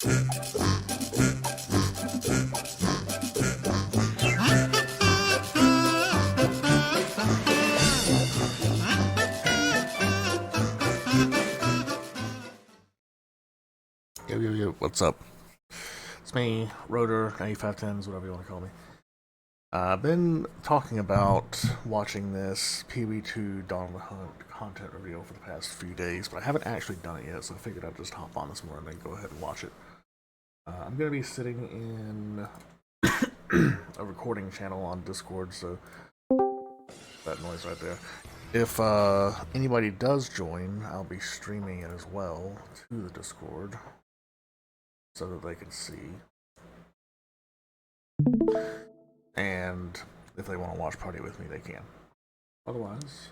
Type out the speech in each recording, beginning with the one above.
Yo, what's up? It's me, Rotor, 8510s, whatever you want to call me. I've been talking about watching this POE 2 Dawn of the Hunt content reveal for the past few days, but I haven't actually done it yet, so I figured I'd just hop on this morning and go ahead and watch it. I'm going to be sitting in a recording channel on Discord, so that noise right there. If anybody does join, I'll be streaming it as well to the Discord, so that they can see. And if they want to watch party with me, they can. Otherwise,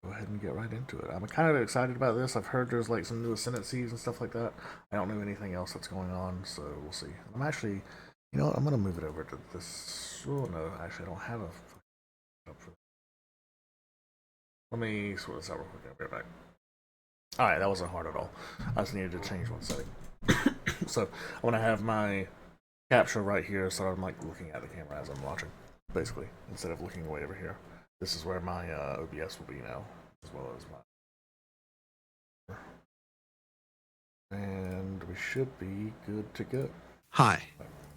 go ahead and get right into it. I'm kind of excited about this. I've heard there's like some new ascendancies and stuff like that. I don't know anything else that's going on, so we'll see. I'm actually, you know what, I'm going to move it over to this. Oh no, actually I don't have a up for. Let me sort this out real quick. I'll be right back. Alright, that wasn't hard at all. I just needed to change one setting. So I want to have my capture right here, so I'm like looking at the camera as I'm watching, basically, instead of looking away over here. This is where my OBS will be now, as well as my. And we should be good to go. Hi,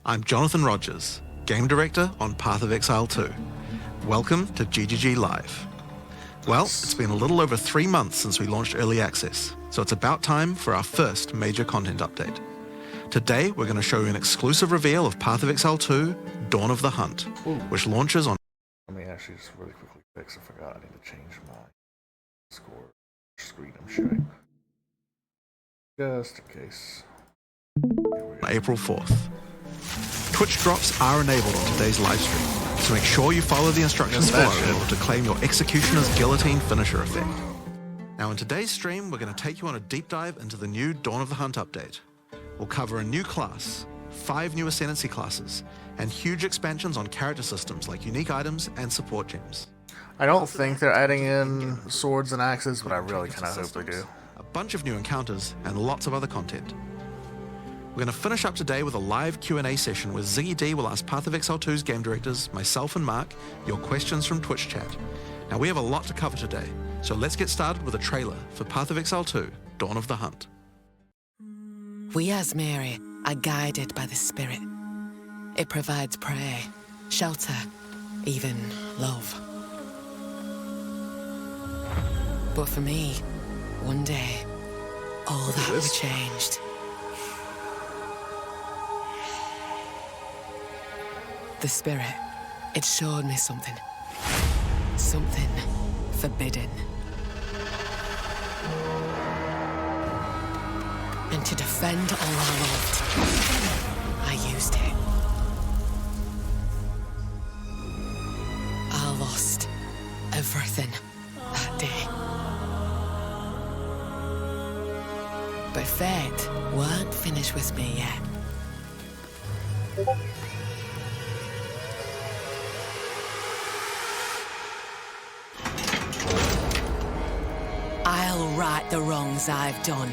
I'm Jonathan Rogers, Game Director on Path of Exile 2. Welcome to GGG Live. Well, it's been a little over 3 months since we launched Early Access, so it's about time for our first major content update. Today, we're going to show you an exclusive reveal of Path of Exile 2, Dawn of the Hunt, which launches on... Let me actually just really quickly fix, I forgot I need to change my Discord screen I'm sharing. Just in case. April 4th. Twitch drops are enabled on today's live stream, so make sure you follow the instructions below in order to claim your Executioner's Guillotine finisher effect. Now in today's stream, we're going to take you on a deep dive into the new Dawn of the Hunt update. We'll cover a new class, 5 new Ascendancy classes, and huge expansions on character systems like unique items and support gems. I don't think they're adding in swords and axes, but I really kind of hope they do. A bunch of new encounters and lots of other content. We're going to finish up today with a live Q&A session where Ziggy D will ask Path of Exile 2's game directors, myself and Mark, your questions from Twitch chat. Now we have a lot to cover today, so let's get started with a trailer for Path of Exile 2, Dawn of the Hunt. We as Mary are guided by the Spirit. It provides prey, shelter, even love. But for me, one day, all that was changed. The Spirit, it showed me something. Something forbidden. And to defend all I loved, I used it. I lost everything that day. But fate weren't finished with me yet. I'll right the wrongs I've done.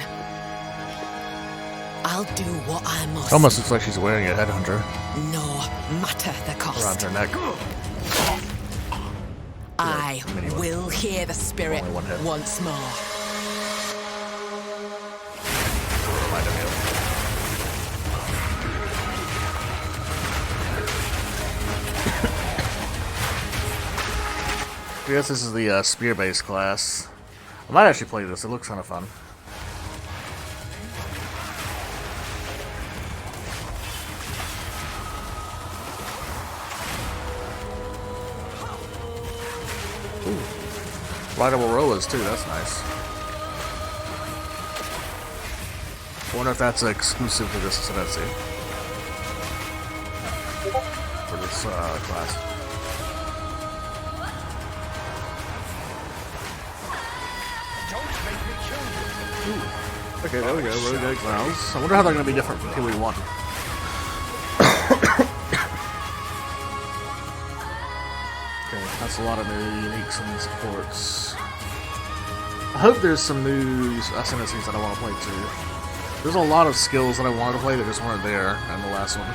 I'll do what I must. Almost looks like she's wearing a headhunter. No matter the cost. Around her neck. I will hear the Spirit once more. I guess this is the spear-based class. I might actually play this. It looks kind of fun. Rideable Roas too, that's nice. I wonder if that's exclusive to this Ascendancy. For this class. Ooh. Okay, there we go, really good grounds. I wonder how they're going to be different from POE 1. Okay, that's a lot of new uniques and supports. I hope there's some new Ascendancies that I want to play too. There's a lot of skills that I wanted to play that just weren't there in the last one.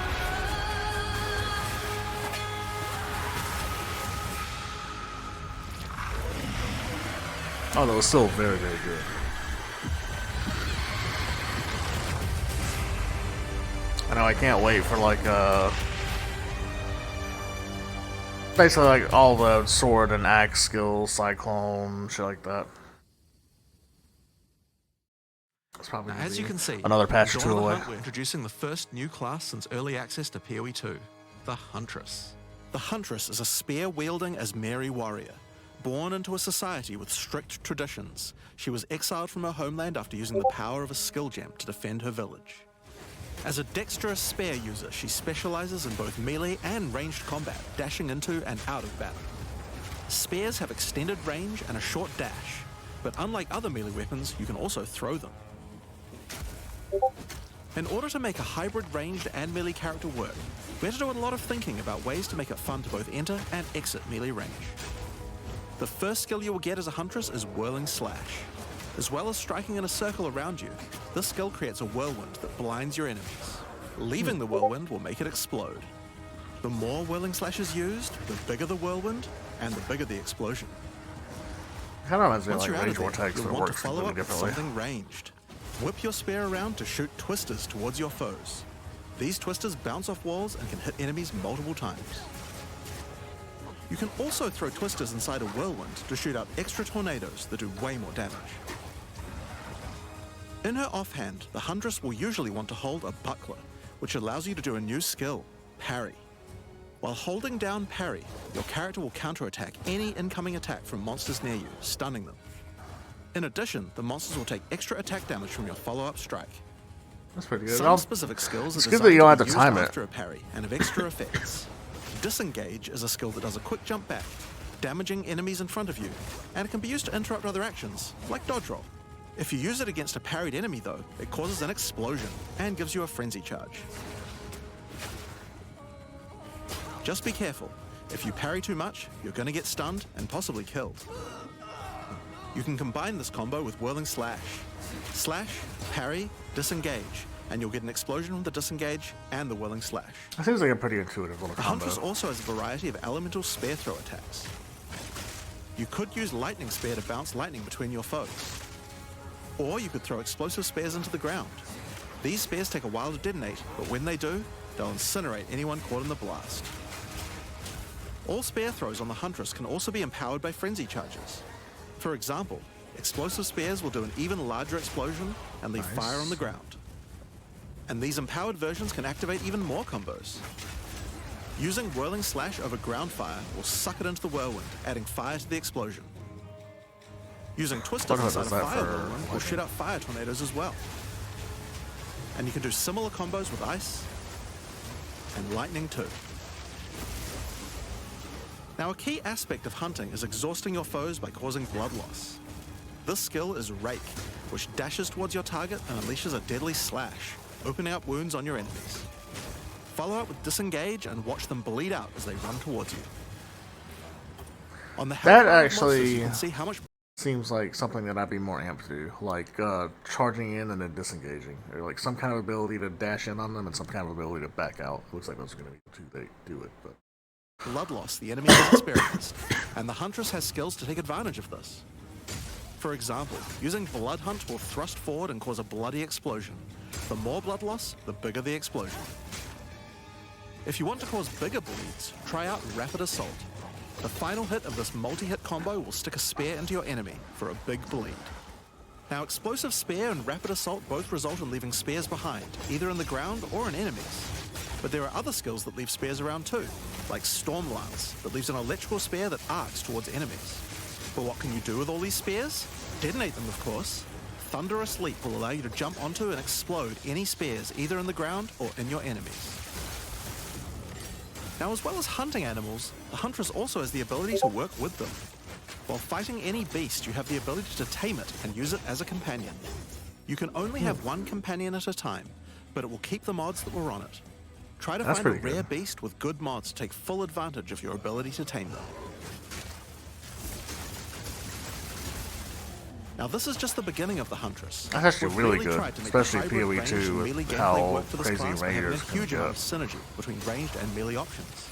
Oh, that was still very, very good. I know I can't wait for like basically like all the sword and axe skills, cyclone, shit like that. It's probably Now, as you can see, another patch or in two Dawn of the away. Hunt, we're introducing the first new class since early access to POE 2, the Huntress. The Huntress is a spear-wielding Asmeri warrior. Born into a society with strict traditions, she was exiled from her homeland after using the power of a skill gem to defend her village. As a dexterous spear user, she specializes in both melee and ranged combat, dashing into and out of battle. Spears have extended range and a short dash, but unlike other melee weapons, you can also throw them. In order to make a hybrid ranged and melee character work, we had to do a lot of thinking about ways to make it fun to both enter and exit melee range. The first skill you will get as a Huntress is Whirling Slash. As well as striking in a circle around you, this skill creates a whirlwind that blinds your enemies. Leaving the whirlwind will make it explode. The more Whirling Slash is used, the bigger the whirlwind, and the bigger the explosion. Kind of reminds me of Once like you're out Rage of there, Vortex, you'll but it want to works follow completely up with differently. something ranged. Whip your spear around to shoot twisters towards your foes. These twisters bounce off walls and can hit enemies multiple times. You can also throw twisters inside a whirlwind to shoot out extra tornadoes that do way more damage. In her offhand, the Huntress will usually want to hold a buckler, which allows you to do a new skill, Parry. While holding down Parry, your character will counterattack any incoming attack from monsters near you, stunning them. In addition, the monsters will take extra attack damage from your follow-up strike. That's pretty good. Some specific skills it's are good designed that you don't have to to be time used it. after a parry and have extra effects. Disengage is a skill that does a quick jump back, damaging enemies in front of you, and it can be used to interrupt other actions, like dodge roll. If you use it against a parried enemy though, it causes an explosion and gives you a frenzy charge. Just be careful. If you parry too much, you're going to get stunned and possibly killed. You can combine this combo with Whirling Slash. Slash, parry, disengage, and you'll get an explosion from the disengage and the Whirling Slash. That seems like a pretty intuitive little The combo. Huntress also has a variety of elemental spear throw attacks. You could use Lightning Spear to bounce lightning between your foes. Or you could throw explosive spears into the ground. These spears take a while to detonate, but when they do, they'll incinerate anyone caught in the blast. All spear throws on the Huntress can also be empowered by frenzy charges. For example, explosive spears will do an even larger explosion and leave fire on the ground. And these empowered versions can activate even more combos. Using Whirling Slash over ground fire will suck it into the whirlwind, adding fire to the explosion. Using Twisters What inside a does that fire for whirlwind will shoot out fire tornadoes as well. And you can do similar combos with ice and lightning too. Now, a key aspect of hunting is exhausting your foes by causing blood loss. This skill is Rake, which dashes towards your target and unleashes a deadly slash, opening up wounds on your enemies. Follow up with Disengage and watch them bleed out as they run towards you. On the That health bar of actually monsters, you can see how much seems like something that I'd be more amped to do, like charging in and then disengaging, or like some kind of ability to dash in on them and some kind of ability to back out. Looks like those are going to be the two they do it, but blood loss the enemy has experienced, and the Huntress has skills to take advantage of this. For example, using Blood Hunt will thrust forward and cause a bloody explosion. The more blood loss, the bigger the explosion. If you want to cause bigger bleeds, try out Rapid Assault. The final hit of this multi-hit combo will stick a spear into your enemy for a big bleed. Now, Explosive Spear and Rapid Assault both result in leaving spears behind, either in the ground or in enemies. But there are other skills that leave spears around too, like Storm Lance, that leaves an electrical spear that arcs towards enemies. But what can you do with all these spears? Detonate them, of course. Thunderous Leap will allow you to jump onto and explode any spears either in the ground or in your enemies. Now, as well as hunting animals, the Huntress also has the ability to work with them. While fighting any beast, you have the ability to tame it and use it as a companion. You can only have one companion at a time, but it will keep the mods that were on it. Try to That's find a pretty rare good. beast with good mods to take full advantage of your ability to tame them. Now this is just the beginning of the Huntress. That's actually We've really really good, tried to make the especially hybrid POE ranged 2 and with melee gameplay how work for this crazy class by having a Raiders can huge amount of get. synergy between ranged and melee options.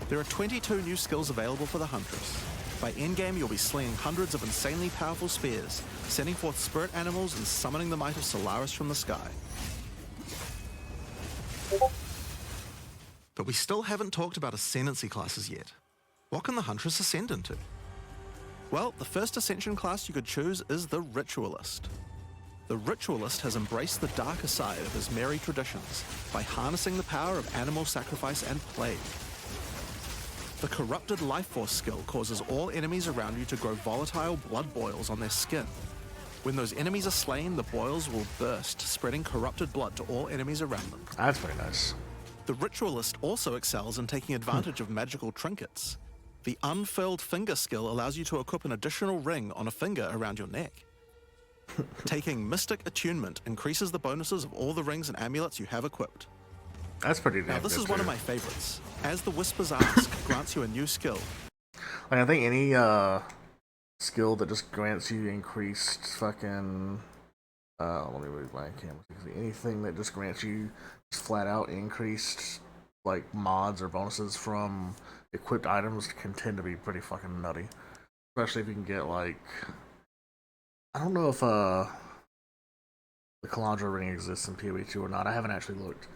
There are 22 new skills available for the Huntress. By endgame, you'll be slinging hundreds of insanely powerful spears, sending forth spirit animals and summoning the might of Solaris from the sky. But we still haven't talked about ascendancy classes yet. What can the Huntress ascend into? Well, the first ascension class you could choose is the Ritualist. The Ritualist has embraced the darker side of his merry traditions by harnessing the power of animal sacrifice and plague. The Corrupted Life Force skill causes all enemies around you to grow volatile blood boils on their skin. When those enemies are slain, the boils will burst, spreading corrupted blood to all enemies around them. That's pretty nice. The Ritualist also excels in taking advantage of magical trinkets. The Unfurled Finger skill allows you to equip an additional ring on a finger around your neck. Taking Mystic Attunement increases the bonuses of all the rings and amulets you have equipped. That's pretty damn Now this good is one too. of my favorites. As the Whispers Ask grants you a new skill. Like, I think any skill that just grants you increased fucking let me move my camera. Anything that just grants you just flat out increased like mods or bonuses from equipped items can tend to be pretty fucking nutty. Especially if you can get like, I don't know if the Calandra ring exists in PoE 2 or not. I haven't actually looked.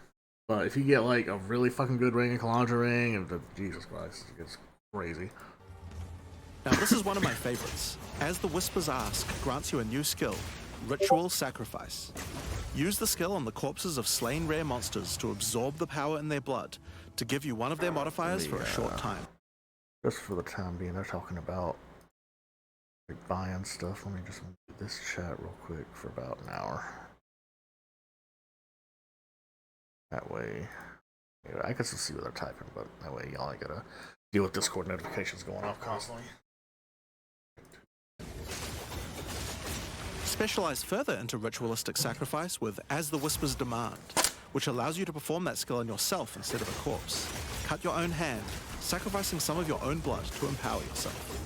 But if you get like a really fucking good ring, a Calandra ring, and Jesus Christ, it's crazy. Now this is one of my favorites. As the Whispers Ask grants you a new skill, Ritual Sacrifice. Use the skill on the corpses of slain rare monsters to absorb the power in their blood to give you one of their modifiers for a short time. Just for the time being, they're talking about like buying stuff. Let me just mute this chat real quick for about an hour. That way, yeah, I can still see what they're typing, but that way y'all ain't gotta deal with Discord notifications going off constantly. Specialize further into Ritualistic Sacrifice with As the Whispers Demand, which allows you to perform that skill on yourself instead of a corpse. Cut your own hand, sacrificing some of your own blood to empower yourself.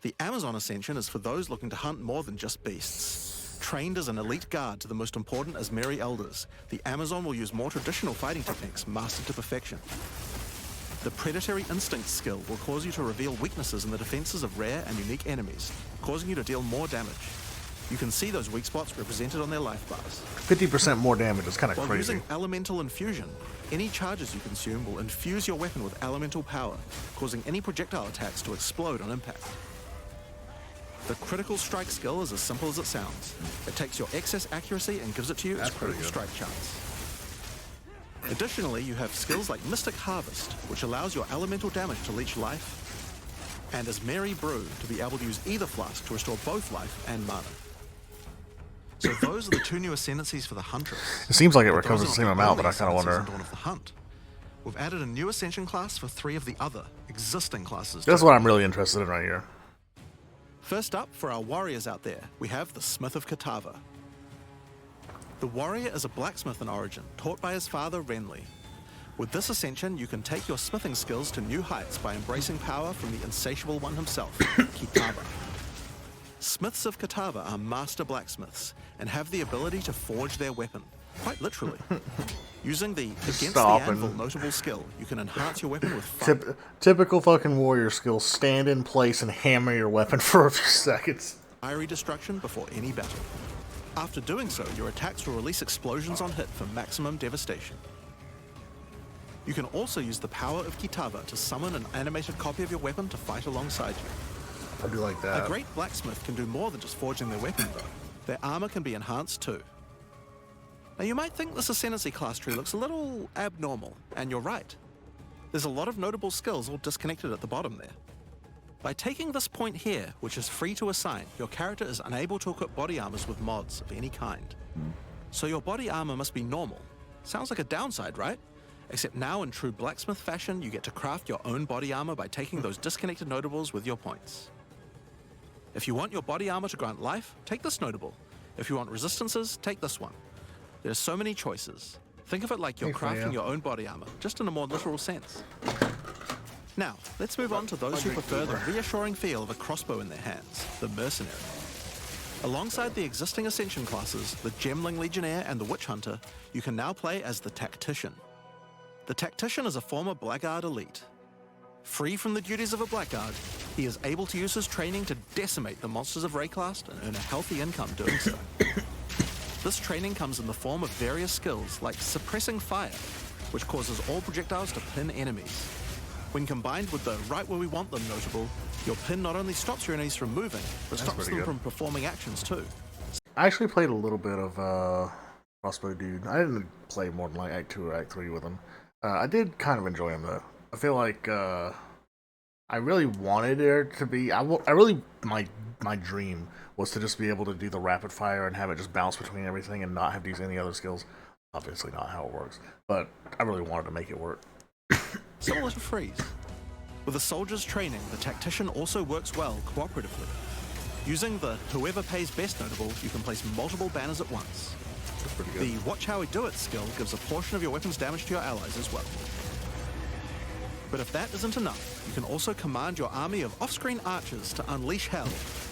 The Amazon Ascension is for those looking to hunt more than just beasts. Trained as an elite guard to the most important Asmeri elders, the Amazon will use more traditional fighting techniques mastered to perfection. The Predatory Instinct skill will cause you to reveal weaknesses in the defenses of rare and unique enemies, causing you to deal more damage. You can see those weak spots represented on their life bars. 50% more damage is kind of While crazy. using Elemental Infusion, any charges you consume will infuse your weapon with elemental power, causing any projectile attacks to explode on impact. The Critical Strike skill is as simple as it sounds. It takes your excess accuracy and gives it to you as critical strike chance. Additionally, you have skills like Mystic Harvest, which allows your elemental damage to leech life, and Asmeri Brew to be able to use either flask to restore both life and mana. So those are the two new ascendancies for the Huntress. It seems like it But recovers those the are same not amount, but only I kind of ascendancies wonder. in Dawn of the Hunt. We've added a new ascension class for 3 of the other existing classes. That's what I'm really interested in right here. First up, for our warriors out there, we have the Smith of Kitava. The warrior is a blacksmith in origin, taught by his father Renly. With this ascension, you can take your smithing skills to new heights by embracing power from the insatiable one himself, Kitava. Smiths of Kitava are master blacksmiths and have the ability to forge their weapon, quite literally. Using the Against the Anvil notable skill, you can enhance your weapon with fire. Typical fucking warrior skill: stand in place and hammer your weapon for a few seconds. Fiery destruction before any battle. After doing so, your attacks will release explosions on hit for maximum devastation. You can also use the power of Kitava to summon an animated copy of your weapon to fight alongside you. I do like that. A great blacksmith can do more than just forging their weapon, though. Their armor can be enhanced too. Now you might think this ascendancy class tree looks a little abnormal, and you're right. There's a lot of notable skills all disconnected at the bottom there. By taking this point here, which is free to assign, your character is unable to equip body armors with mods of any kind. So your body armor must be normal. Sounds like a downside, right? Except now in true blacksmith fashion, you get to craft your own body armor by taking those disconnected notables with your points. If you want your body armor to grant life, take this notable. If you want resistances, take this one. There's so many choices. Think of it like you're crafting your own body armor, just in a more literal sense. Now, let's move on to those who prefer the reassuring feel of a crossbow in their hands, the Mercenary. Alongside the existing Ascension classes, the Gemling Legionnaire and the Witch Hunter, you can now play as the Tactician. The Tactician is a former Blackguard elite. Free from the duties of a Blackguard, he is able to use his training to decimate the monsters of Rayclast and earn a healthy income doing so. This training comes in the form of various skills like Suppressing Fire, which causes all projectiles to pin enemies. When combined with the Right Where We Want Them notable, your pin not only stops your enemies from moving, but stops them from performing actions too. I actually played a little bit of Crossbow Dude. I didn't play more than like Act 2 or Act 3 with him. I did kind of enjoy him though. I feel like I really wanted there to be. My dream was to just be able to do the rapid fire and have it just bounce between everything and not have to use any other skills. Obviously not how it works, but I really wanted to make it work. Similar to Freeze. With a soldier's training, the Tactician also works well cooperatively. Using the Whoever Pays Best notable, you can place multiple banners at once. That's pretty good. The Watch How We Do It skill gives a portion of your weapon's damage to your allies as well. But if that isn't enough, you can also command your army of off-screen archers to unleash hell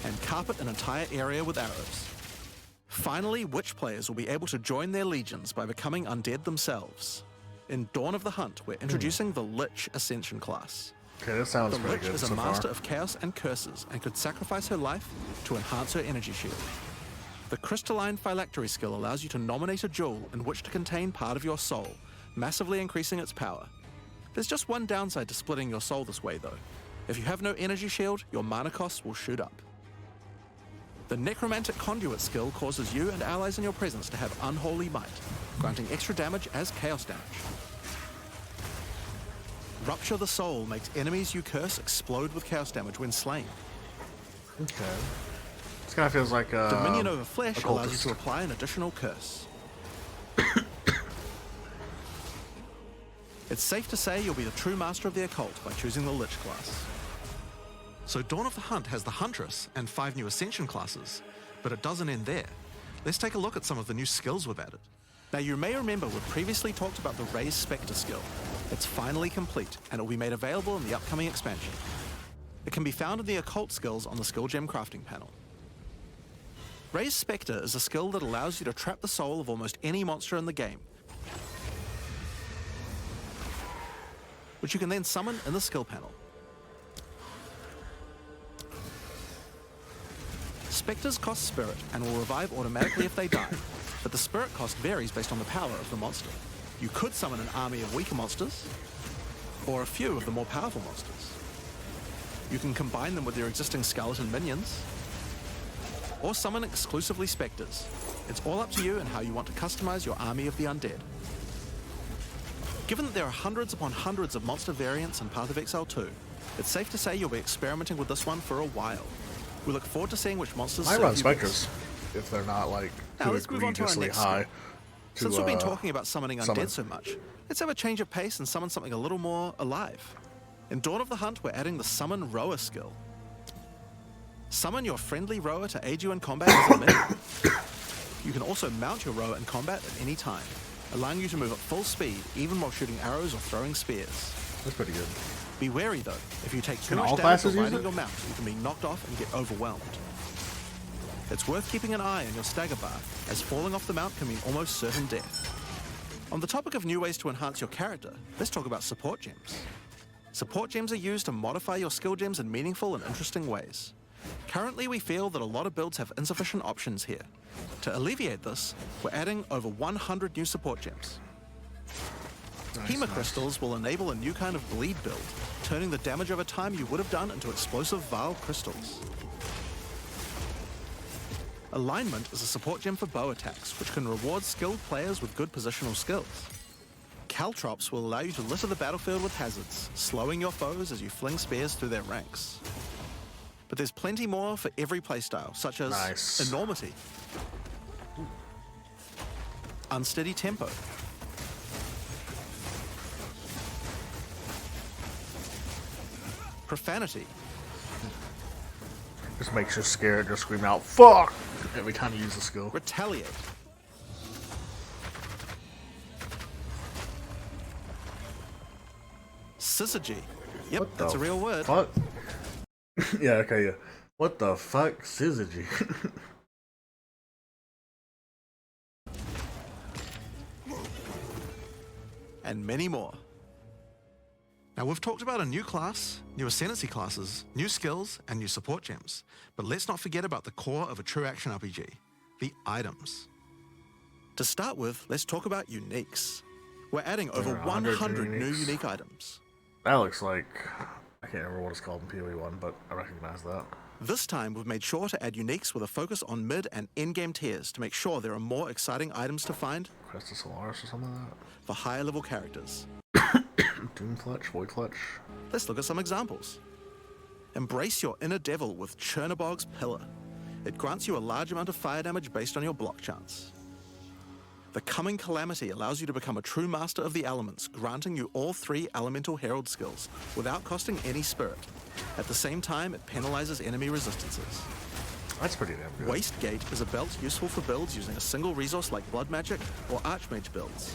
and carpet an entire area with arrows. Finally, Witch players will be able to join their legions by becoming undead themselves. In Dawn of the Hunt, we're introducing the Lich Ascension class. Okay, that sounds the pretty Lich good is a so master far. of chaos and curses and could sacrifice her life to enhance her energy shield. The Crystalline Phylactery skill allows you to nominate a jewel in which to contain part of your soul, massively increasing its power. There's just one downside to splitting your soul this way though. If you have no energy shield, your mana costs will shoot up. The Necromantic Conduit skill causes you and allies in your presence to have unholy might, granting extra damage as chaos damage. Rupture the Soul makes enemies you curse explode with chaos damage when slain. Okay. This kind of feels like Dominion over Flesh allows you occultist. to apply an additional curse. It's safe to say you'll be the true master of the occult by choosing the Lich class. So Dawn of the Hunt has the Huntress and 5 new Ascension classes, but it doesn't end there. Let's take a look at some of the new skills we've added. Now you may remember we've previously talked about the Raise Spectre skill. It's finally complete, and it will be made available in the upcoming expansion. It can be found in the occult skills on the skill gem crafting panel. Raise Spectre is a skill that allows you to trap the soul of almost any monster in the game, which you can then summon in the skill panel. Spectres cost spirit and will revive automatically if they die, but the spirit cost varies based on the power of the monster. You could summon an army of weaker monsters, or a few of the more powerful monsters. You can combine them with your existing skeleton minions, or summon exclusively spectres. It's all up to you and how you want to customize your army of the undead. Given that there are hundreds upon hundreds of monster variants in Path of Exile 2, it's safe to say you'll be experimenting with this one for a while. We look forward to seeing which monsters I serve run you specters best. if they're not like Now too let's move on to our egregiously next high. skill. Since we've been talking about summoning summon. undead so much, let's have a change of pace and summon something a little more alive. In Dawn of the Hunt, we're adding the Summon Rower skill. Summon your friendly rower to aid you in combat as a minion. You can also mount your rower in combat at any time, allowing you to move at full speed even while shooting arrows or throwing spears. That's pretty good. Be wary though, if you take too Can much all damage classes while use riding it? your mount, you can be knocked off and get overwhelmed. It's worth keeping an eye on your stagger bar, as falling off the mount can mean almost certain death. On the topic of new ways to enhance your character, let's talk about support gems. Support gems are used to modify your skill gems in meaningful and interesting ways. Currently, we feel that a lot of builds have insufficient options here. To alleviate this, we're adding over 100 new support gems. Hema crystals will enable a new kind of bleed build, turning the damage over time you would have done into explosive Vile crystals. Alignment is a support gem for bow attacks, which can reward skilled players with good positional skills. Caltrops will allow you to litter the battlefield with hazards, slowing your foes as you fling spears through their ranks. But there's plenty more for every playstyle, such as Enormity, Unsteady Tempo, Profanity, Just makes you scared, just scream out, fuck! Every time you use the skill. Retaliate, Syzygy, Yep, What that's the a real word. Fuck. Yeah, okay, yeah. What the fuck, syzygy? And many more. Now, we've talked about a new class, new ascendancy classes, new skills, and new support gems. But let's not forget about the core of a true action RPG, the items. To start with, let's talk about uniques. We're adding over 100 new unique items. That looks like... I can't remember what it's called in POE 1, but I recognize that. This time, we've made sure to add uniques with a focus on mid and end-game tiers to make sure there are more exciting items to find Crest of Solaris or something like that. for higher level characters. Doom Clutch, Void Clutch. Let's look at some examples. Embrace your inner devil with Chernobog's Pillar. It grants you a large amount of fire damage based on your block chance. The Coming Calamity allows you to become a true master of the elements, granting you all 3 Elemental Herald skills without costing any spirit. At the same time, it penalizes enemy resistances. That's pretty damn good. Wastegate is a belt useful for builds using a single resource like Blood Magic or Archmage builds.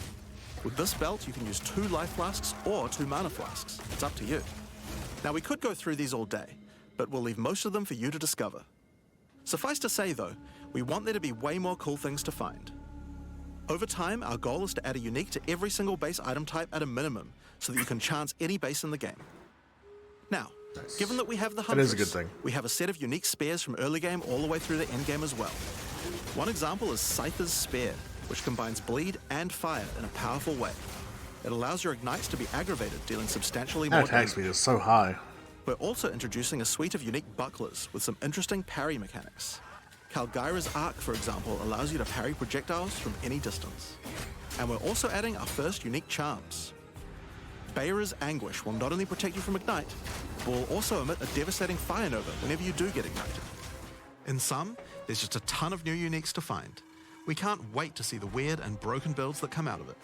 With this belt, you can use 2 life flasks or 2 mana flasks. It's up to you. Now, we could go through these all day, but we'll leave most of them for you to discover. Suffice to say, though, we want there to be way more cool things to find. Over time, our goal is to add a unique to every single base item type at a minimum, so that you can chance any base in the game. Now, given that we have the Huntress, That is a good thing. we have a set of unique spears from early game all the way through the end game as well. One example is Scyther's Spear, which combines bleed and fire in a powerful way. It allows your ignites to be aggravated, dealing substantially more That attack damage. speed is so high. We're also introducing a suite of unique bucklers with some interesting parry mechanics. Kalgyra's Arc, for example, allows you to parry projectiles from any distance. And we're also adding our first unique charms. Bayra's Anguish will not only protect you from Ignite, but will also emit a devastating Fire Nova whenever you do get ignited. In sum, there's just a ton of new uniques to find. We can't wait to see the weird and broken builds that come out of it.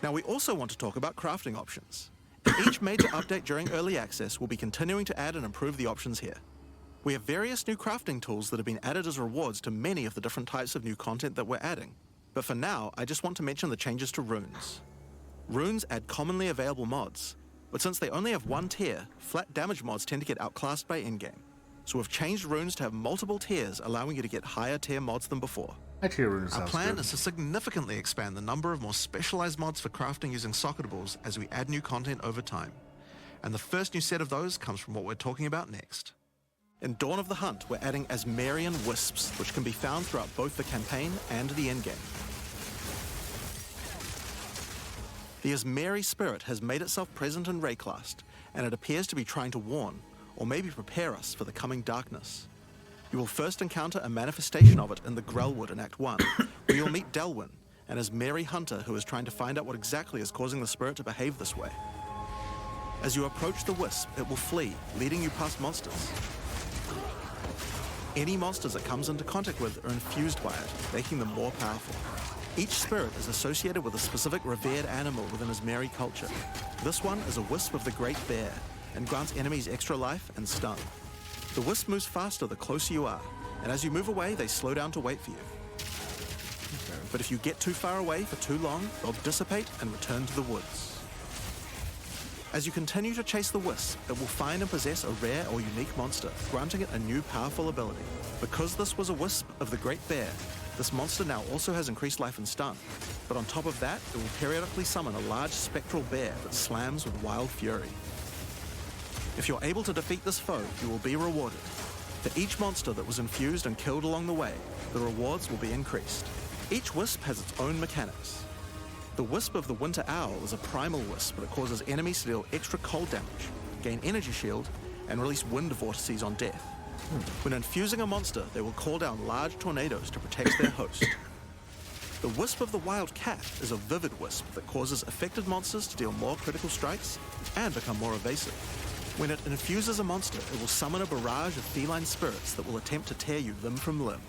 Now, we also want to talk about crafting options. In each major update during early access, we'll be continuing to add and improve the options here. We have various new crafting tools that have been added as rewards to many of the different types of new content that we're adding. But for now, I just want to mention the changes to runes. Runes add commonly available mods, but since they only have 1 tier, flat damage mods tend to get outclassed by endgame. So we've changed runes to have multiple tiers, allowing you to get higher tier mods than before. Actually, runes Our sounds plan good. is to significantly expand the number of more specialized mods for crafting using socketables as we add new content over time. And the first new set of those comes from what we're talking about next. In Dawn of the Hunt, we're adding Asmarian Wisps, which can be found throughout both the campaign and the endgame. The Asmari spirit has made itself present in Rayclast, and it appears to be trying to warn, or maybe prepare us for the coming darkness. You will first encounter a manifestation of it in the Grellwood in Act 1, where you'll meet Delwyn, an Asmari hunter who is trying to find out what exactly is causing the spirit to behave this way. As you approach the wisp, it will flee, leading you past monsters. Any monsters it comes into contact with are infused by it, making them more powerful. Each spirit is associated with a specific revered animal within Asmari culture. This one is a wisp of the Great Bear, and grants enemies extra life and stun. The wisp moves faster the closer you are, and as you move away, they slow down to wait for you. But if you get too far away for too long, they'll dissipate and return to the woods. As you continue to chase the wisp, it will find and possess a rare or unique monster, granting it a new powerful ability. Because this was a wisp of the Great Bear, this monster now also has increased life and stun. But on top of that, it will periodically summon a large spectral bear that slams with wild fury. If you're able to defeat this foe, you will be rewarded. For each monster that was infused and killed along the way, the rewards will be increased. Each wisp has its own mechanics. The Wisp of the Winter Owl is a primal wisp that causes enemies to deal extra cold damage, gain energy shield, and release wind vortices on death. When infusing a monster, they will call down large tornadoes to protect their host. The Wisp of the Wild Cat is a vivid wisp that causes affected monsters to deal more critical strikes and become more evasive. When it infuses a monster, it will summon a barrage of feline spirits that will attempt to tear you limb from limb.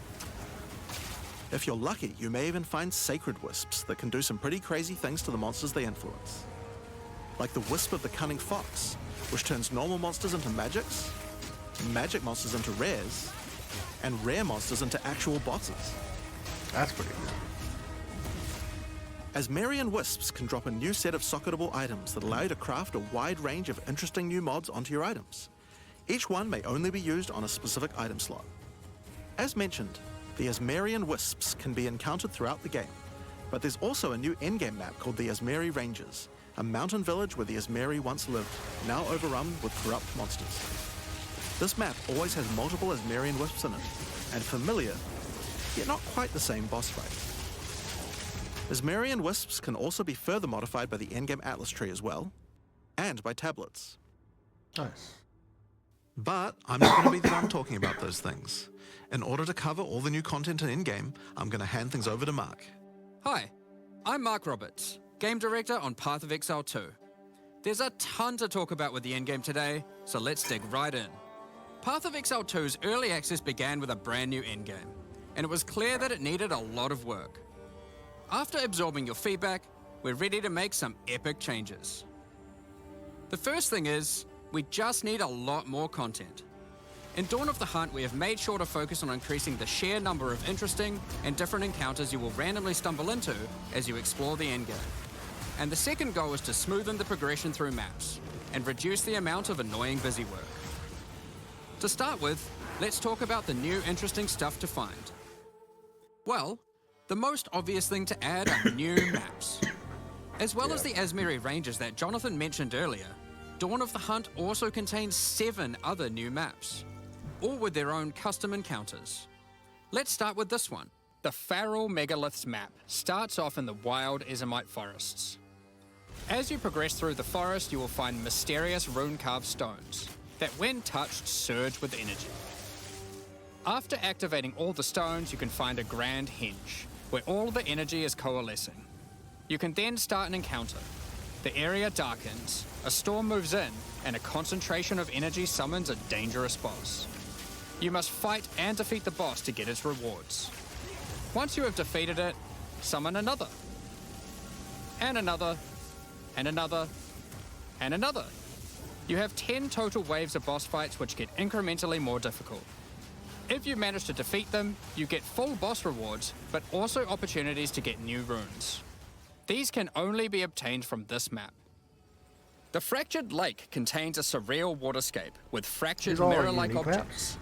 If you're lucky, you may even find sacred wisps that can do some pretty crazy things to the monsters they influence. Like the Wisp of the Cunning Fox, which turns normal monsters into magics, magic monsters into rares, and rare monsters into actual bosses. That's pretty good. Asmerian Wisps can drop a new set of socketable items that allow you to craft a wide range of interesting new mods onto your items. Each one may only be used on a specific item slot. As mentioned, the Asmerian Wisps can be encountered throughout the game, but there's also a new endgame map called the Asmeri Ranges, a mountain village where the Asmeri once lived, now overrun with corrupt monsters. This map always has multiple Asmerian Wisps in it, and familiar, yet not quite the same boss fight. Asmerian Wisps can also be further modified by the endgame Atlas tree as well, and by tablets. Nice. But I'm not going to be the one talking about those things. In order to cover all the new content in in-game, I'm going to hand things over to Mark. Hi, I'm Mark Roberts, Game Director on Path of Exile 2. There's a ton to talk about with the endgame today, so let's dig right in. Path of Exile 2's early access began with a brand new endgame, and it was clear that it needed a lot of work. After absorbing your feedback, we're ready to make some epic changes. The first thing is, we just need a lot more content. In Dawn of the Hunt, we have made sure to focus on increasing the sheer number of interesting and different encounters you will randomly stumble into as you explore the endgame. And the second goal is to smoothen the progression through maps and reduce the amount of annoying busy work. To start with, let's talk about the new interesting stuff to find. Well, the most obvious thing to add are new maps. As well as the Asmeri Ranges that Jonathan mentioned earlier, Dawn of the Hunt also contains 7 other new maps, all with their own custom encounters. Let's start with this one. The Feral Megaliths map starts off in the wild Ezomite forests. As you progress through the forest, you will find mysterious rune-carved stones that, when touched, surge with energy. After activating all the stones, you can find a grand henge, where all the energy is coalescing. You can then start an encounter. The area darkens, a storm moves in, and a concentration of energy summons a dangerous boss. You must fight and defeat the boss to get its rewards. Once you have defeated it, summon another. And another. And another. And another. You have 10 total waves of boss fights which get incrementally more difficult. If you manage to defeat them, you get full boss rewards, but also opportunities to get new runes. These can only be obtained from this map. The Fractured Lake contains a surreal waterscape with fractured mirror-like objects.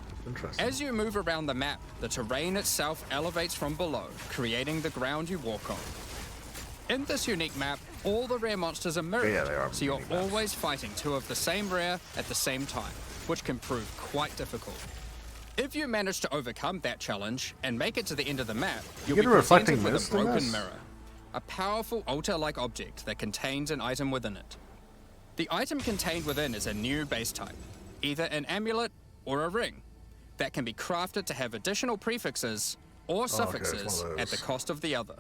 As you move around the map, the terrain itself elevates from below, creating the ground you walk on. In this unique map, all the rare monsters are mirrored, so you're always fighting 2 of the same rare at the same time, which can prove quite difficult. If you manage to overcome that challenge and make it to the end of the map, you'll be presented with a broken mirror, a powerful altar-like object that contains an item within it. The item contained within is a new base type, either an amulet or a ring, that can be crafted to have additional prefixes or suffixes at the cost of the other.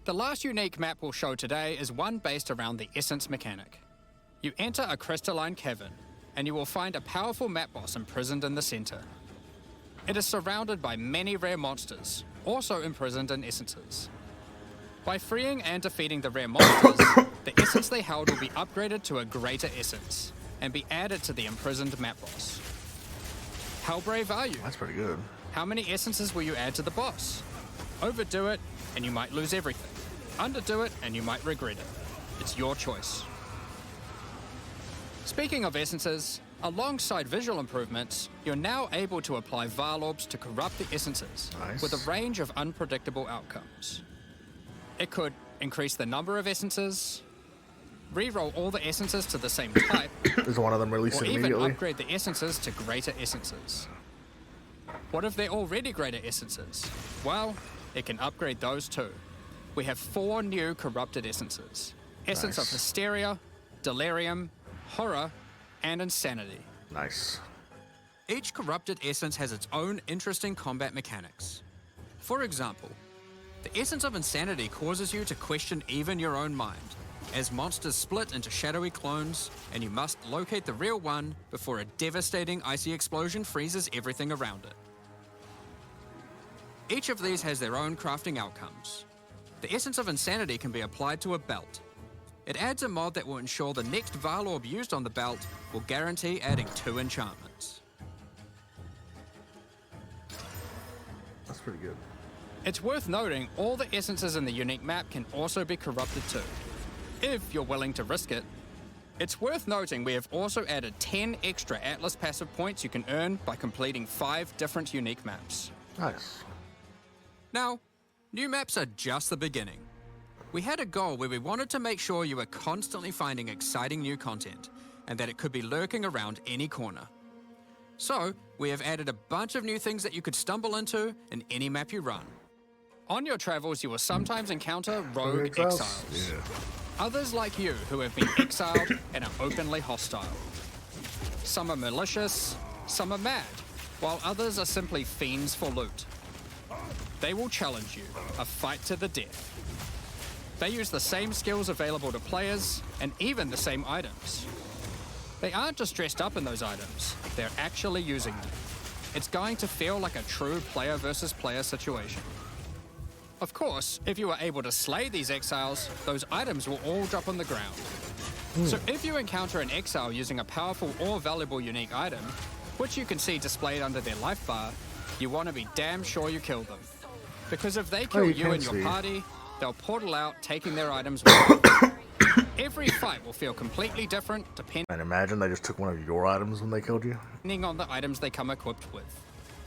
The last unique map we'll show today is one based around the essence mechanic. You enter a crystalline cavern, and you will find a powerful map boss imprisoned in the center. It is surrounded by many rare monsters, also imprisoned in essences. By freeing and defeating the rare monsters, the essence they held will be upgraded to a greater essence, and be added to the imprisoned map boss. How brave are you? That's pretty good. How many essences will you add to the boss? Overdo it, and you might lose everything. Underdo it, and you might regret it. It's your choice. Speaking of essences, alongside visual improvements, you're now able to apply Varlorbs to corrupt the essences with a range of unpredictable outcomes. It could increase the number of essences, re-roll all the essences to the same type, Is one of them released or even immediately? upgrade the essences to greater essences. What if they're already greater essences? Well, it can upgrade those too. We have 4 new corrupted essences. Essence of Hysteria, Delirium, Horror, and Insanity. Nice. Each corrupted essence has its own interesting combat mechanics. For example, the essence of Insanity causes you to question even your own mind, as monsters split into shadowy clones, and you must locate the real one before a devastating icy explosion freezes everything around it. Each of these has their own crafting outcomes. The essence of Insanity can be applied to a belt. It adds a mod that will ensure the next Varlorb used on the belt will guarantee adding 2 enchantments. That's pretty good. It's worth noting all the essences in the unique map can also be corrupted too, if you're willing to risk it. It's worth noting we have also added 10 extra Atlas passive points you can earn by completing 5 different unique maps. Nice. Now, new maps are just the beginning. We had a goal where we wanted to make sure you were constantly finding exciting new content, and that it could be lurking around any corner. So, we have added a bunch of new things that you could stumble into in any map you run. On your travels, you will sometimes encounter rogue exiles. Yeah. Others like you who have been exiled and are openly hostile. Some are malicious, some are mad, while others are simply fiends for loot. They will challenge you, a fight to the death. They use the same skills available to players, and even the same items. They aren't just dressed up in those items, they're actually using them. It's going to feel like a true player versus player situation. Of course, if you are able to slay these exiles, those items will all drop on the ground. So if you encounter an exile using a powerful or valuable unique item, which you can see displayed under their life bar, you want to be damn sure you kill them. Because if they kill you and your party, they'll portal out, taking their items with them. Every fight will feel completely different depending And imagine they just took one of your items when they killed you. on the items they come equipped with.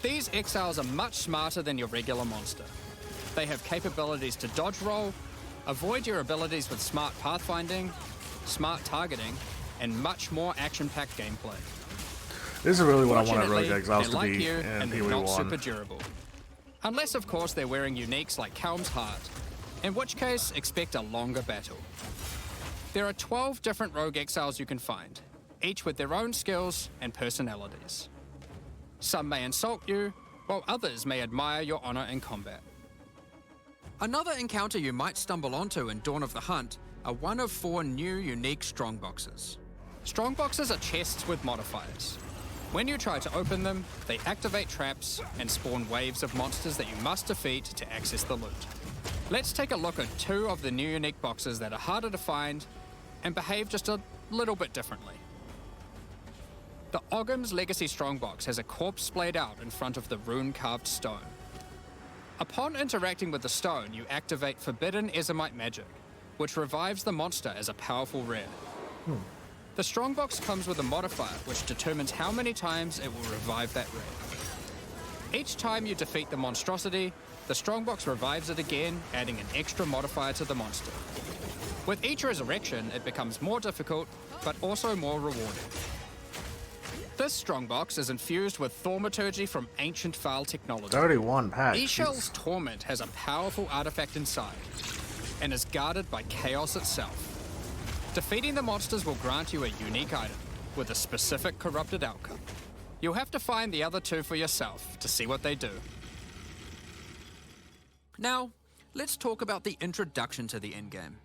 These exiles are much smarter than your regular monster. They have capabilities to dodge roll, avoid your abilities with smart pathfinding, smart targeting, and much more action-packed gameplay. This is really what I wanted Fortunately, Rogue Exiles they're to like be, you, and they're here we not won. super durable. Unless, of course, they're wearing uniques like Helm's Heart, in which case, expect a longer battle. There are 12 different rogue exiles you can find, each with their own skills and personalities. Some may insult you, while others may admire your honor in combat. Another encounter you might stumble onto in Dawn of the Hunt are one of 4 new unique strongboxes. Strongboxes are chests with modifiers. When you try to open them, they activate traps and spawn waves of monsters that you must defeat to access the loot. Let's take a look at 2 of the new unique boxes that are harder to find and behave just a little bit differently. The Ogham's Legacy Strongbox has a corpse splayed out in front of the rune-carved stone. Upon interacting with the stone, you activate Forbidden Ezomite magic, which revives the monster as a powerful rare. The Strongbox comes with a modifier which determines how many times it will revive that rare. Each time you defeat the monstrosity, the Strongbox revives it again, adding an extra modifier to the monster. With each resurrection, it becomes more difficult, but also more rewarding. This Strongbox is infused with Thaumaturgy from Ancient File technology. It's already one pack. Eshel's Torment has a powerful artifact inside, and is guarded by Chaos itself. Defeating the monsters will grant you a unique item, with a specific corrupted outcome. You'll have to find the other 2 for yourself to see what they do. Now, let's talk about the introduction to the endgame.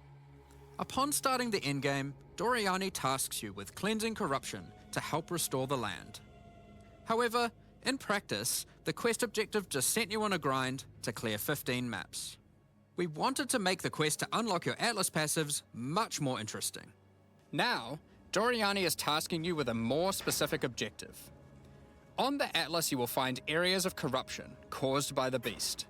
Upon starting the endgame, Doriani tasks you with cleansing corruption to help restore the land. However, in practice, the quest objective just sent you on a grind to clear 15 maps. We wanted to make the quest to unlock your Atlas passives much more interesting. Now, Doriani is tasking you with a more specific objective. On the Atlas, you will find areas of corruption caused by the beast.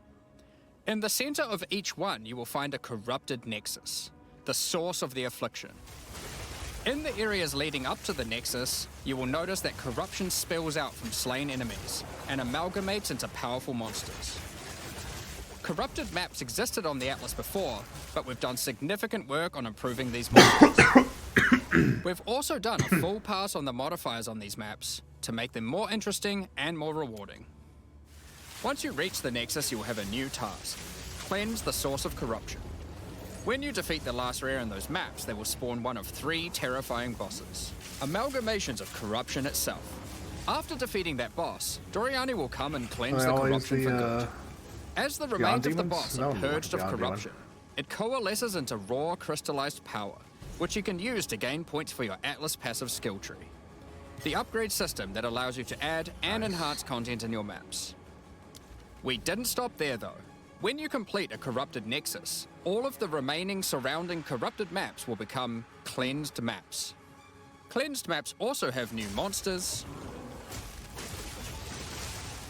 In the center of each one, you will find a corrupted nexus, the source of the affliction. In the areas leading up to the nexus, you will notice that corruption spills out from slain enemies and amalgamates into powerful monsters. Corrupted maps existed on the Atlas before, but we've done significant work on improving these monsters. We've also done a full pass on the modifiers on these maps to make them more interesting and more rewarding. Once you reach the nexus, you will have a new task: cleanse the source of corruption. When you defeat the last rare in those maps, they will spawn one of 3 terrifying bosses, amalgamations of corruption itself. After defeating that boss, Doriani will come and cleanse the corruption for good. As the remains of the boss are purged of corruption, it coalesces into raw crystallized power, which you can use to gain points for your Atlas passive skill tree. The upgrade system that allows you to add and enhance content in your maps. We didn't stop there though. When you complete a corrupted nexus, all of the remaining surrounding corrupted maps will become cleansed maps. Cleansed maps also have new monsters,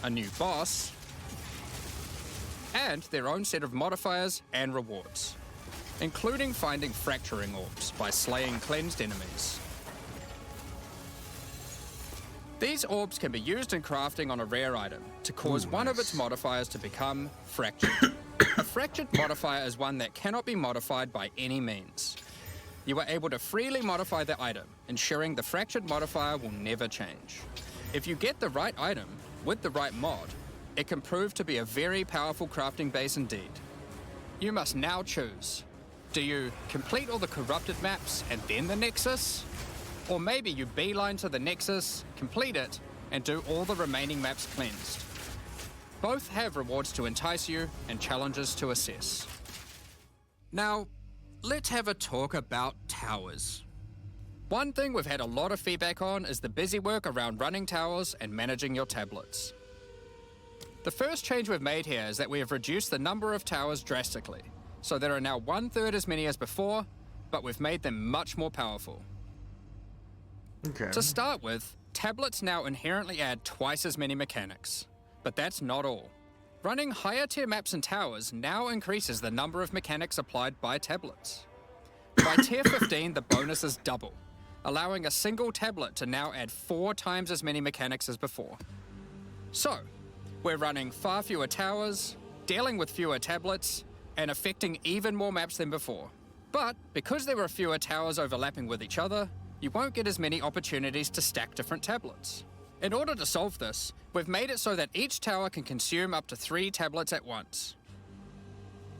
a new boss, and their own set of modifiers and rewards, including finding fracturing orbs by slaying cleansed enemies. These orbs can be used in crafting on a rare item to cause one of its modifiers to become fractured. A fractured modifier is one that cannot be modified by any means. You are able to freely modify the item, ensuring the fractured modifier will never change. If you get the right item with the right mod, it can prove to be a very powerful crafting base indeed. You must now choose. Do you complete all the corrupted maps and then the Nexus? Or maybe you beeline to the Nexus, complete it, and do all the remaining maps cleansed. Both have rewards to entice you and challenges to assess. Now, let's have a talk about towers. One thing we've had a lot of feedback on is the busy work around running towers and managing your tablets. The first change we've made here is that we have reduced the number of towers drastically, so there are now 1/3 as many as before, but we've made them much more powerful. Okay. To start with, tablets now inherently add twice as many mechanics. But that's not all. Running higher tier maps and towers now increases the number of mechanics applied by tablets. By tier 15, the bonuses double, allowing a single tablet to now add 4 times as many mechanics as before. So, we're running far fewer towers, dealing with fewer tablets, and affecting even more maps than before. But because there are fewer towers overlapping with each other, you won't get as many opportunities to stack different tablets. In order to solve this, we've made it so that each tower can consume up to 3 tablets at once.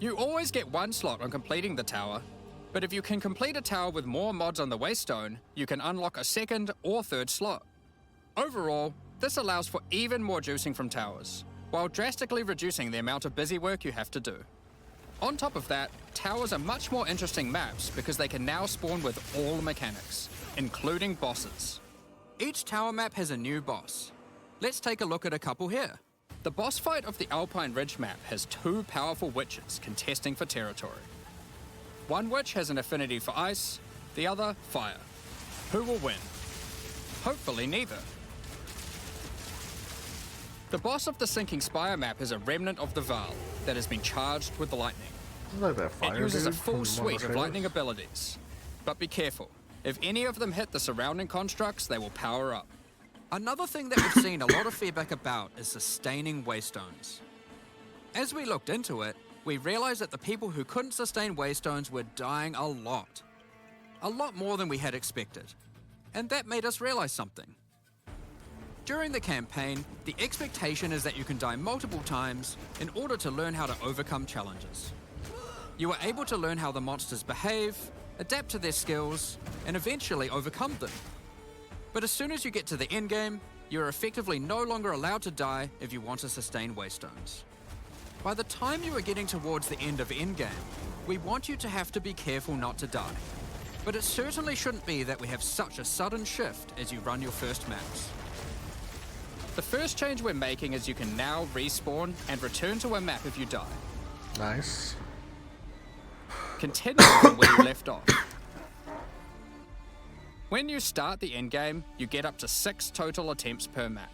You always get 1 slot on completing the tower, but if you can complete a tower with more mods on the waystone, you can unlock a 2nd or 3rd slot. Overall, this allows for even more juicing from towers, while drastically reducing the amount of busy work you have to do. On top of that, towers are much more interesting maps because they can now spawn with all mechanics, including bosses. Each tower map has a new boss. Let's take a look at a couple here. The boss fight of the Alpine Ridge map has 2 powerful witches contesting for territory. One witch has an affinity for ice, the other fire. Who will win? Hopefully neither. The boss of the Sinking Spire map is a remnant of the Val that has been charged with lightning. Like that fire It uses a dude full from suite one of the trailers. lightning abilities. But be careful. If any of them hit the surrounding constructs, they will power up. Another thing that we've seen a lot of feedback about is sustaining waystones. As we looked into it, we realized that the people who couldn't sustain waystones were dying a lot. A lot more than we had expected. And that made us realize something. During the campaign, the expectation is that you can die multiple times in order to learn how to overcome challenges. You are able to learn how the monsters behave, adapt to their skills, and eventually overcome them. But as soon as you get to the endgame, you are effectively no longer allowed to die if you want to sustain waystones. By the time you are getting towards the end of endgame, we want you to have to be careful not to die. But it certainly shouldn't be that we have such a sudden shift as you run your first maps. The first change we're making is you can now respawn and return to a map if you die. Nice. Continuing from where you left off. When you start the endgame, you get up to 6 total attempts per map.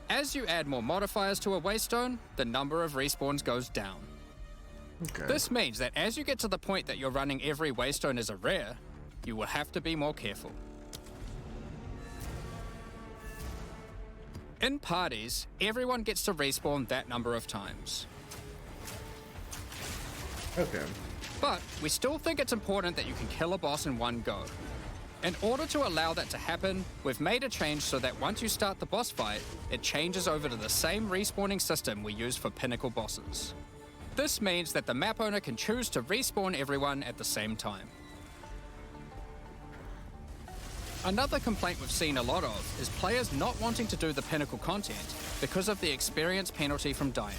As you add more modifiers to a waystone, the number of respawns goes down. Okay. This means that as you get to the point that you're running every waystone as a rare, you will have to be more careful. In parties, everyone gets to respawn that number of times. Okay. But we still think it's important that you can kill a boss in one go. In order to allow that to happen, we've made a change so that once you start the boss fight, it changes over to the same respawning system we use for pinnacle bosses. This means that the map owner can choose to respawn everyone at the same time. Another complaint we've seen a lot of is players not wanting to do the pinnacle content because of the experience penalty from dying.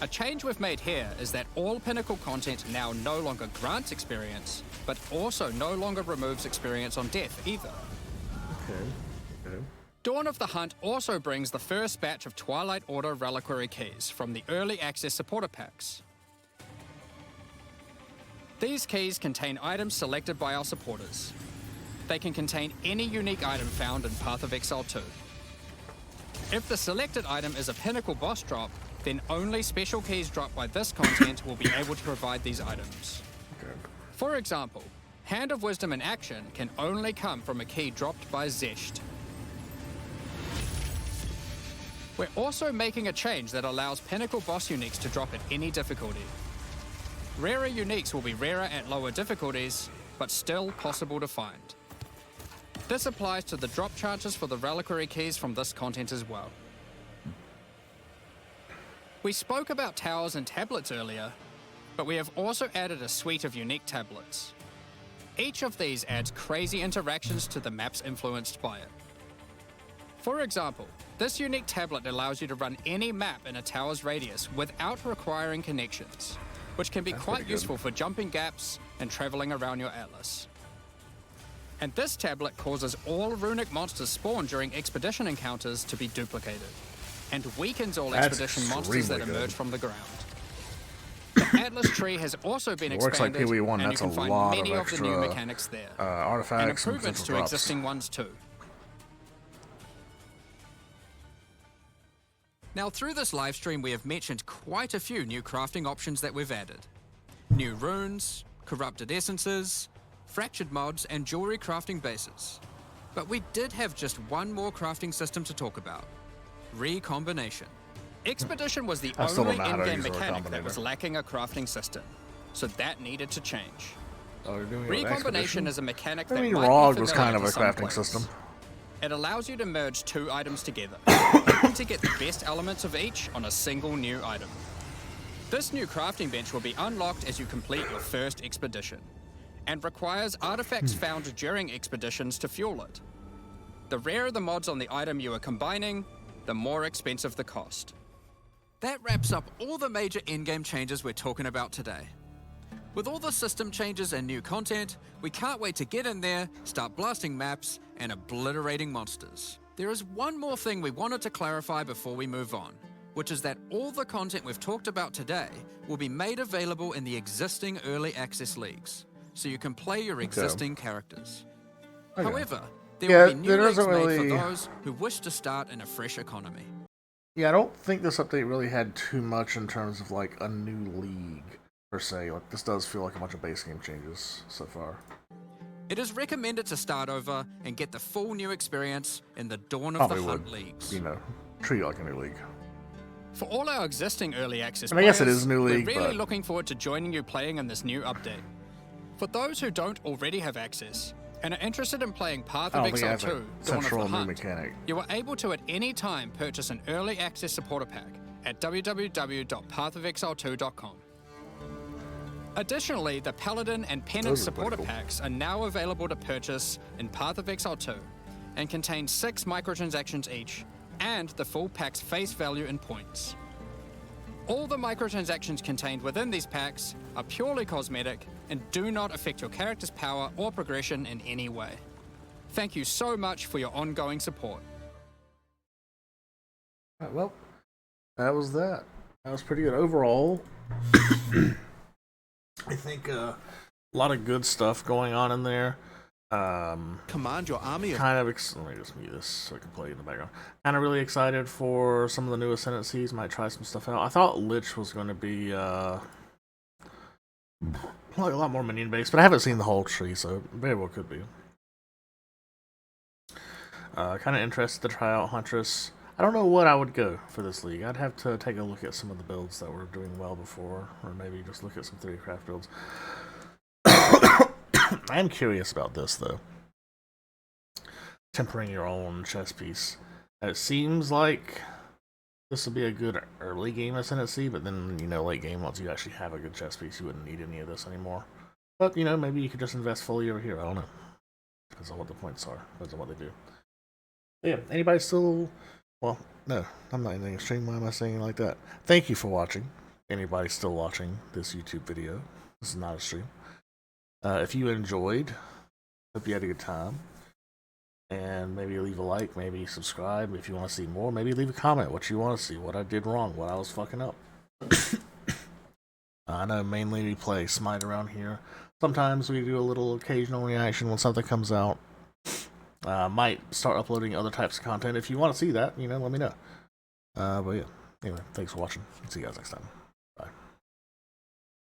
A change we've made here is that all pinnacle content now no longer grants experience, but also no longer removes experience on death either. Okay. Dawn of the Hunt also brings the first batch of Twilight Order reliquary keys from the early access supporter packs. These keys contain items selected by our supporters. They can contain any unique item found in Path of Exile 2. If the selected item is a pinnacle boss drop, then only special keys dropped by this content will be able to provide these items. Okay. For example, Hand of Wisdom in action can only come from a key dropped by Zesht. We're also making a change that allows pinnacle boss uniques to drop at any difficulty. Rarer uniques will be rarer at lower difficulties, but still possible to find. This applies to the drop chances for the reliquary keys from this content as well. We spoke about towers and tablets earlier, but we have also added a suite of unique tablets. Each of these adds crazy interactions to the maps influenced by it. For example, this unique tablet allows you to run any map in a tower's radius without requiring connections, which can be quite useful for jumping gaps and traveling around your atlas. And this tablet causes all runic monsters spawned during expedition encounters to be duplicated, and weakens all expedition monsters that emerge from the ground. The Atlas tree has also been expanded, like POE1, and you can find many of the new mechanics there, artifacts and improvements to existing ones too. Now, through this livestream, we have mentioned quite a few new crafting options that we've added. New runes, corrupted essences, fractured mods, and jewelry crafting bases. But we did have just one more crafting system to talk about: recombination. Expedition was the only in-game mechanic that was lacking a crafting system, so that needed to change. Recombination is a mechanic that might be ROG was kind of a familiar to some crafting players. system. It allows you to merge two items together, hoping to get the best elements of each on a single new item. This new crafting bench will be unlocked as you complete your first expedition, and requires artifacts found during expeditions to fuel it. The rarer the mods on the item you are combining, the more expensive the cost. That wraps up all the major in-game changes we're talking about today. With all the system changes and new content, we can't wait to get in there, start blasting maps, and obliterating monsters. There is one more thing we wanted to clarify before we move on, which is that all the content we've talked about today will be made available in the existing early access leagues, so you can play your existing characters. However, there will be new leagues made for those who wish to start in a fresh economy. Yeah, I don't think this update really had too much in terms of like a new league per se. Like, this does feel like a bunch of base game changes so far. It is recommended to start over and get the full new experience in the Dawn of the Hunt leagues. You know, treat it like a new league. For all our existing early access I guess it is a new league, we're really looking forward to joining you playing in this new update. For those who don't already have access and are interested in playing Path of Exile 2, Dawn of the Hunt, you are able to at any time purchase an early access supporter pack at www.pathofexile2.com. Additionally, the Paladin and Penance supporter packs are now available to purchase in Path of Exile 2 and contain 6 microtransactions each, and the full pack's face value in points. All the microtransactions contained within these packs are purely cosmetic and do not affect your character's power or progression in any way. Thank you so much for your ongoing support. Right, well, that was that. That was pretty good overall. I think a lot of good stuff going on in there. Command your army of... Let me just mute this so I can play in the background. Kind of really excited for some of the new ascendancies. Might try some stuff out. I thought Lich was going to be like a lot more minion based, but I haven't seen the whole tree, so very well could be. Kind of interested to try out Huntress. I don't know what I would go for this league. I'd have to take a look at some of the builds that were doing well before, or maybe just look at some theorycraft builds. I am curious about this, though. Tempering your own chess piece. It seems like this would be a good early game ascendancy, but then, you know, late game, once you actually have a good chess piece, you wouldn't need any of this anymore. But, you know, maybe you could just invest fully over here. I don't know. Depends on what the points are. Depends on what they do. But yeah, anybody still... Well, no, I'm not ending a stream. Why am I saying it like that? Thank you for watching. Anybody still watching this YouTube video. This is not a stream. If you enjoyed, hope you had a good time. And maybe leave a like, maybe subscribe if you want to see more. Maybe leave a comment what you want to see, what I did wrong, what I was fucking up. I know mainly we play Smite around here. Sometimes we do a little occasional reaction when something comes out. Might start uploading other types of content. If you want to see that, let me know. But yeah, anyway, thanks for watching. See you guys next time.